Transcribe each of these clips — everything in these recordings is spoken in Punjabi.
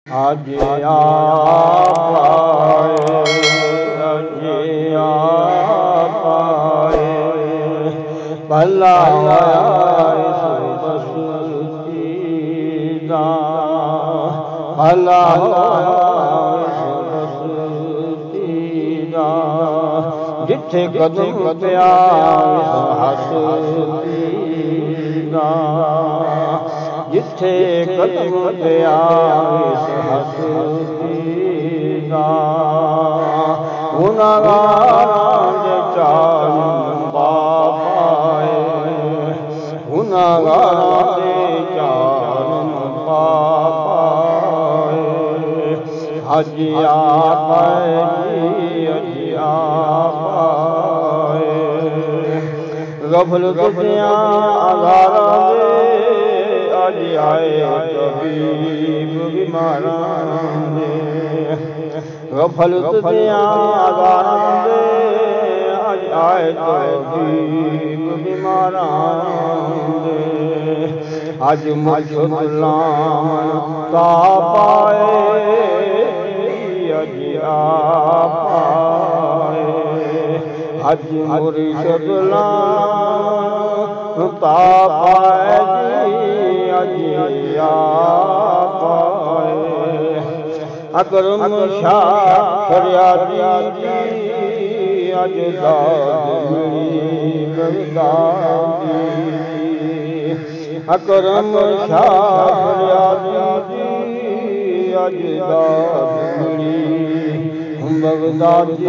ਅੱਜ ਆਪ ਆਏ, ਅੱਜ ਆਪ ਆਏ, ਭਲਾ ਹੋਇਆ ਇਸ ਬਸਤੀ ਦਾ, ਭਲਾ ਹੋਇਆ ਇਸ ਬਸਤੀ ਦਾ, ਜਿੱਥੇ ਕਦਮ ਪਿਆ ਇਸ ਹਸਤੀ ਦਾ, ਜਿੱਥੇ ਕਦਮ ਪਿਆ ਇਸ ਹਸਤੀ ਦਾ, ਗੁਨਾਹਗਾਰਾਂ ਦੇ ਚਾਨਣ ਪਾ ਪਾਏ, ਗੁਨਾਹਗਾਰਾਂ ਦੇ ਚਾਨਣ ਪਾ ਪਾਏ। ਅੱਜ ਆਪ ਆਏ ਜੀ, ਅੱਜ ਆਪ ਆਏ, ਗਫਲਤ ਦੀਆਂ ਅਜ਼ਾਰਾਂ ਦੇ ਅੱਜ ਆਏ ਤਬੀਬ ਬਿਮਾਰਾਂ ਦੇ, ਗਫਲਤ ਦੀਆਂ ਅਜ਼ਾਰਾਂ ਦੇ ਅੱਜ ਆਏ ਤਬੀਬ ਬਿਮਾਰਾਂ ਦੇ। ਅੱਜ ਮੁਸਲਮਾਨ ਤਾਪ ਆਏ, ਅੱਜ ਆਪ ਆਏ, ਅੱਜ ਮੁਰਸ਼ਦ ਤਾਪ ਆਏ ਜੀ, ਅੱਜ ਆਪ ਆਏ। ਅਕਰਮ ਸ਼ਾਹ ਫਰਿਆਦੀ ਜੀ, ਅੱਜ ਦਾਦ ਮਿਲੀ ਬਗਦਾਦੀ। ਅਕਰਮ ਸ਼ਾਹ ਫਰਿਆਦੀ ਜੀ, ਅੱਜ ਦਾਦ ਮਿਲੀ ਬਗਦਾਦੀ।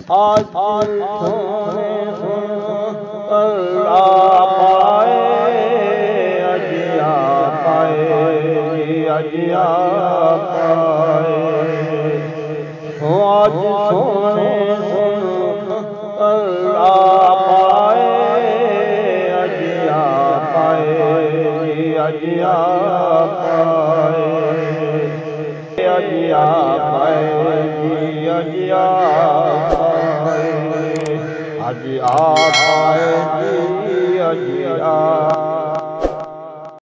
आज सोने अल्लाह पाए, आज आप आए, आज आप आए। आज सोने अल्लाह पाए, आज आप आए, आज आप आए, आज आप आए, आज आप आज आप आए जी, आज आप